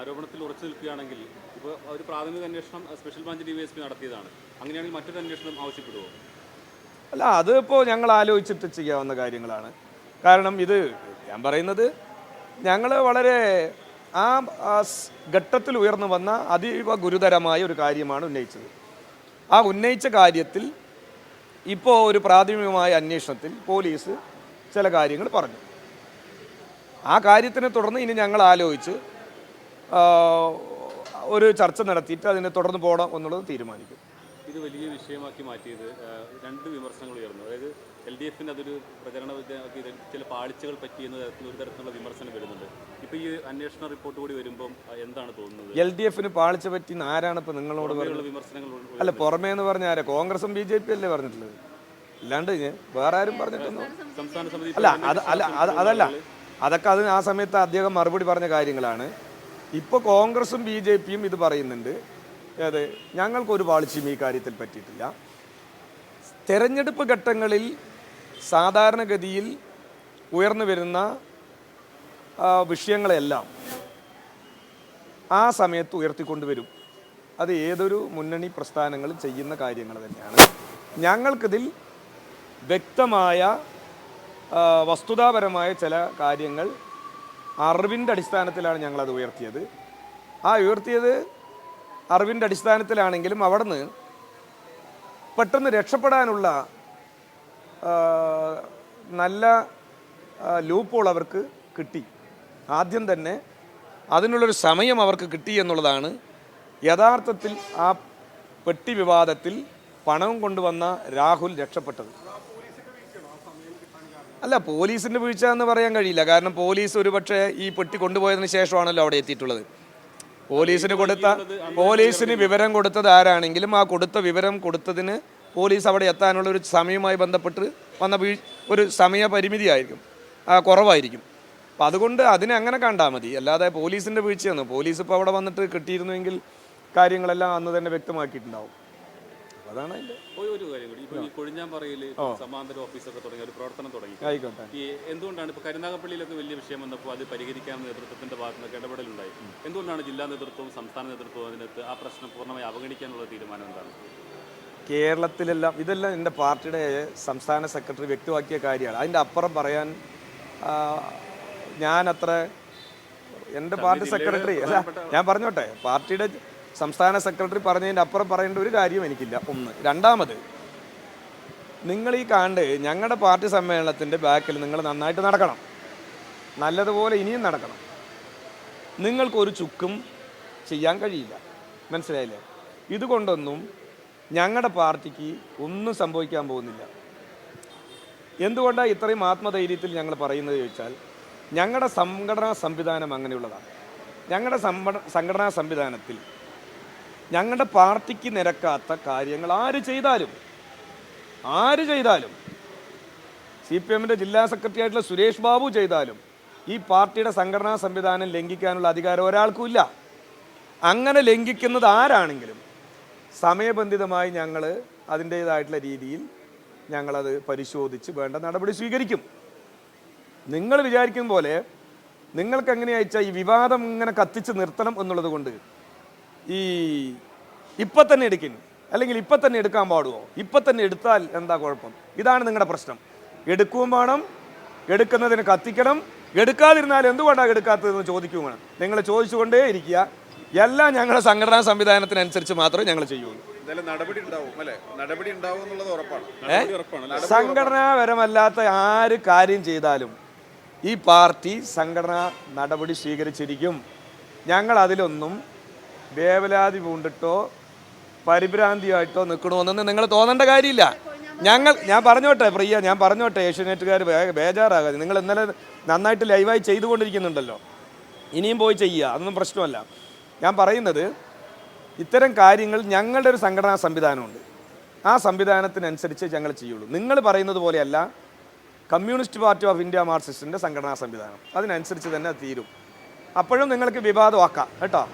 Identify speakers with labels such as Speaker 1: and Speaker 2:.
Speaker 1: ആരോപണത്തിൽ ഉറച്ചു നിൽക്കുകയാണെങ്കിൽ ഇപ്പോൾ ഒരു പ്രാഥമിക അന്വേഷണം സ്പെഷ്യൽ ബ്രാഞ്ച് ഡിവൈഎസ്പി നടത്തിയതാണ്. അങ്ങനെയാണെങ്കിൽ മറ്റൊരു അന്വേഷണം ആവശ്യപ്പെടുമോ?
Speaker 2: അല്ല, അതിപ്പോൾ ഞങ്ങൾ ആലോചിച്ചിട്ട് ചെയ്യാവുന്ന കാര്യങ്ങളാണ്. കാരണം ഇത് ഞാൻ പറയുന്നത് ഞങ്ങൾ വളരെ ആ ഘട്ടത്തിൽ ഉയർന്നു വന്ന അതീവ ഗുരുതരമായ ഒരു കാര്യമാണ് ഉന്നയിച്ചത്. ആ ഉന്നയിച്ച കാര്യത്തിൽ ഇപ്പോൾ ഒരു പ്രാഥമികമായ അന്വേഷണത്തിൽ പോലീസ് ചില കാര്യങ്ങൾ പറഞ്ഞു. ആ കാര്യത്തിനെ തുടർന്ന് ഇനി ഞങ്ങൾ ആലോചിച്ച് ഒരു ചർച്ച നടത്തിയിട്ട് അതിനെ തുടർന്ന് പോകണം എന്നുള്ളത് തീരുമാനിക്കും.
Speaker 1: ഇത് വലിയ വിഷയമാക്കി മാറ്റിയത് രണ്ട് വിമർശനങ്ങൾ ഉയർന്നു. അതായത് LDFന് അതൊരു പ്രചരണ ചില പാളിച്ചകൾ പറ്റിയെന്ന തരത്തിൽ ഒരു തരത്തിലുള്ള വിമർശനം വരുന്നുണ്ട്. ഇപ്പോൾ ഈ അന്വേഷണ റിപ്പോർട്ട് കൂടി വരുമ്പം എന്താണ് തോന്നുന്നത്?
Speaker 2: LDFന് പാളിച്ച പറ്റി ആരാണ് ഇപ്പോൾ നിങ്ങളോട് പറയുന്നത്?
Speaker 1: വിമർശനങ്ങൾ
Speaker 2: അല്ല, പുറമേ എന്ന് പറഞ്ഞ ആരാ? കോൺഗ്രസും BJP അല്ലേ പറഞ്ഞിട്ടുള്ളത്, അല്ലാണ്ട് വേറെ ആരും പറഞ്ഞിട്ടൊന്നും.
Speaker 1: സംസ്ഥാന സമിതി
Speaker 2: അതല്ല, അതൊക്കെ ആ സമയത്ത് അദ്ദേഹം മറുപടി പറഞ്ഞ കാര്യങ്ങളാണ്. ഇപ്പോൾ കോൺഗ്രസും BJPയും ഇത് പറയുന്നുണ്ട്. അതെ, ഞങ്ങൾക്കൊരു പാളിച്ചയും ഈ കാര്യത്തിൽ പറ്റിയിട്ടില്ല. തെരഞ്ഞെടുപ്പ് ഘട്ടങ്ങളിൽ സാധാരണഗതിയിൽ ഉയർന്നു വരുന്ന വിഷയങ്ങളെല്ലാം ആ സമയത്ത് ഉയർത്തിക്കൊണ്ടുവരും. അത് ഏതൊരു മുന്നണി പ്രസ്ഥാനങ്ങളും ചെയ്യുന്ന കാര്യങ്ങൾ തന്നെയാണ്. ഞങ്ങൾക്കിതിൽ വ്യക്തമായ വസ്തുതാപരമായ ചില കാര്യങ്ങൾ അറിവിൻ്റെ അടിസ്ഥാനത്തിലാണ് ഞങ്ങളത് ഉയർത്തിയത്. ആ ഉയർത്തിയത് അറിവിൻ്റെ അടിസ്ഥാനത്തിലാണെങ്കിലും അവിടുന്ന് പെട്ടെന്ന് രക്ഷപ്പെടാനുള്ള നല്ല ലൂപ്പോൾ അവർക്ക് കിട്ടി. ആദ്യം തന്നെ അതിനുള്ളൊരു സമയം അവർക്ക് കിട്ടി എന്നുള്ളതാണ് യഥാർത്ഥത്തിൽ ആ പെട്ടി വിവാദത്തിൽ പണം കൊണ്ടുവന്ന രാഹുൽ രക്ഷപ്പെട്ടത്. അല്ല, പോലീസിൻ്റെ വീഴ്ച എന്ന് പറയാൻ കഴിയില്ല. കാരണം പോലീസ് ഒരുപക്ഷെ ഈ പെട്ടി കൊണ്ടുപോയതിന് ശേഷമാണല്ലോ അവിടെ എത്തിയിട്ടുള്ളത്. പോലീസിന് വിവരം കൊടുത്തത് ആരാണെങ്കിലും ആ കൊടുത്ത വിവരം കൊടുത്തതിന് പോലീസ് അവിടെ എത്താനുള്ള ഒരു സമയവുമായി ബന്ധപ്പെട്ട് വന്ന ഒരു സമയപരിമിതി ആയിരിക്കും, കുറവായിരിക്കും. അപ്പം അതുകൊണ്ട് അതിനെ അങ്ങനെ കണ്ടാൽ മതി. അല്ലാതെ പോലീസിൻ്റെ വീഴ്ചയാണ്. പോലീസ് ഇപ്പോൾ അവിടെ വന്നിട്ട് കിട്ടിയിരുന്നുവെങ്കിൽ കാര്യങ്ങളെല്ലാം അന്ന് തന്നെ വ്യക്തമാക്കിയിട്ടുണ്ടാവും. അതാണ് അതിൻ്റെ
Speaker 1: ഒരു കാര്യം കൂടി. ഇപ്പോൾ ഈ കൊഴിഞ്ഞാമ്പാറയിൽ സമാന്തര ഓഫീസൊക്കെ തുടങ്ങിയ ഒരു പ്രവർത്തനം തുടങ്ങി.
Speaker 2: ആയിക്കോട്ടെ.
Speaker 1: ഈ എന്തുകൊണ്ടാണ് ഇപ്പോൾ കരുനാഗപ്പള്ളിയിലൊക്കെ വലിയ വിഷയം വന്നപ്പോൾ അത് പരിഹരിക്കാൻ നേതൃത്വത്തിൻ്റെ ഭാഗത്ത് നിന്നൊക്കെ ഇടപെടലുണ്ടായി. എന്തുകൊണ്ടാണ് ജില്ലാ നേതൃത്വവും സംസ്ഥാന നേതൃത്വവും അതിനകത്ത് ആ പ്രശ്നം പൂർണ്ണമായി അവഗണിക്കാനുള്ള തീരുമാനം എന്താണ്?
Speaker 2: കേരളത്തിലെല്ലാം ഇതെല്ലാം എൻ്റെ പാർട്ടിയുടെ സംസ്ഥാന സെക്രട്ടറി വ്യക്തമാക്കിയ കാര്യമാണ്. അതിൻ്റെ അപ്പുറം പറയാൻ ഞാനത്ര എൻ്റെ പാർട്ടി സെക്രട്ടറി അല്ല, ഞാൻ പറഞ്ഞോട്ടെ, പാർട്ടിയുടെ സംസ്ഥാന സെക്രട്ടറി പറഞ്ഞതിൻ്റെ അപ്പുറം പറയേണ്ട ഒരു കാര്യം എനിക്കില്ല. ഒന്ന്. രണ്ടാമത്, നിങ്ങൾ ഈ ഞങ്ങളുടെ പാർട്ടി സമ്മേളനത്തിൻ്റെ ബാക്കിൽ നിങ്ങൾ നന്നായിട്ട് നടക്കണം, നല്ലതുപോലെ ഇനിയും നടക്കണം. നിങ്ങൾക്കൊരു ചുക്കും ചെയ്യാൻ കഴിയില്ല, മനസ്സിലായില്ലേ? ഇതുകൊണ്ടൊന്നും ഞങ്ങളുടെ പാർട്ടിക്ക് ഒന്നും സംഭവിക്കാൻ പോകുന്നില്ല. എന്തുകൊണ്ടാണ് ഇത്രയും ആത്മധൈര്യത്തിൽ ഞങ്ങൾ പറയുന്നത് ചോദിച്ചാൽ, ഞങ്ങളുടെ സംഘടനാ സംവിധാനം അങ്ങനെയുള്ളതാണ്. ഞങ്ങളുടെ സംഘടനാ സംവിധാനത്തിൽ ഞങ്ങളുടെ പാർട്ടിക്ക് നിരക്കാത്ത കാര്യങ്ങൾ ആര് ചെയ്താലും CPMൻ്റെ ജില്ലാ സെക്രട്ടറി ആയിട്ടുള്ള സുരേഷ് ബാബു ചെയ്താലും ഈ പാർട്ടിയുടെ സംഘടനാ സംവിധാനം ലംഘിക്കാനുള്ള അധികാരം ഒരാൾക്കും ഇല്ല. അങ്ങനെ ലംഘിക്കുന്നത് ആരാണെങ്കിലും സമയബന്ധിതമായി ഞങ്ങൾ അതിൻ്റേതായിട്ടുള്ള രീതിയിൽ ഞങ്ങളത് പരിശോധിച്ച് വേണ്ട നടപടി സ്വീകരിക്കും. നിങ്ങൾ വിചാരിക്കും പോലെ നിങ്ങൾക്ക് എങ്ങനെയാച്ചാൽ ഈ വിവാദം ഇങ്ങനെ കത്തിച്ച് നിർത്തണം എന്നുള്ളത് കൊണ്ട് ഇപ്പം തന്നെ എടുക്കുന്നു, അല്ലെങ്കിൽ ഇപ്പം തന്നെ എടുക്കാൻ പാടുമോ, ഇപ്പം തന്നെ എടുത്താൽ എന്താ കുഴപ്പം? ഇതാണ് നിങ്ങളുടെ പ്രശ്നം. എടുക്കുകയും വേണം, എടുക്കുന്നതിന് കത്തിക്കണം. എടുക്കാതിരുന്നാൽ എന്തുകൊണ്ടാണ് എടുക്കാത്തതെന്ന് ചോദിക്കുകയും വേണം. നിങ്ങൾ ചോദിച്ചുകൊണ്ടേ ഇരിക്കുക. എല്ലാം ഞങ്ങളുടെ സംഘടനാ സംവിധാനത്തിനനുസരിച്ച് മാത്രമേ ഞങ്ങൾ ചെയ്യുള്ളൂ. സംഘടനാപരമല്ലാത്ത ആര് കാര്യം ചെയ്താലും ഈ പാർട്ടി സംഘടനാ നടപടി സ്വീകരിച്ചിരിക്കും. ഞങ്ങൾ അതിലൊന്നും വേവലാതി പൂണ്ടിട്ടോ പരിഭ്രാന്തിയായിട്ടോ നിൽക്കണമെന്നൊന്നും നിങ്ങൾ തോന്നേണ്ട കാര്യമില്ല. ഞാൻ പറഞ്ഞോട്ടെ പ്രിയ, ഞാൻ പറഞ്ഞോട്ടെ, ഏഷ്യാനെറ്റുകാർ ബേജാറാകാതെ. നിങ്ങൾ ഇന്നലെ നന്നായിട്ട് ലൈവായി ചെയ്തുകൊണ്ടിരിക്കുന്നുണ്ടല്ലോ, ഇനിയും പോയി ചെയ്യുക, അതൊന്നും പ്രശ്നമല്ല. ഞാൻ പറയുന്നത് ഇത്തരം കാര്യങ്ങൾ ഞങ്ങളുടെ ഒരു സംഘടനാ സംവിധാനമുണ്ട്. ആ സംവിധാനത്തിനനുസരിച്ച് ഞങ്ങൾ ചെയ്യുള്ളൂ. നിങ്ങൾ പറയുന്നത് പോലെയല്ല കമ്മ്യൂണിസ്റ്റ് പാർട്ടി ഓഫ് ഇന്ത്യ മാർക്സിസ്റ്റിൻ്റെ സംഘടനാ സംവിധാനം. അതിനനുസരിച്ച് തന്നെ തീരും. അപ്പോഴും നിങ്ങൾക്ക് വിവാദമാക്കാം കേട്ടോ.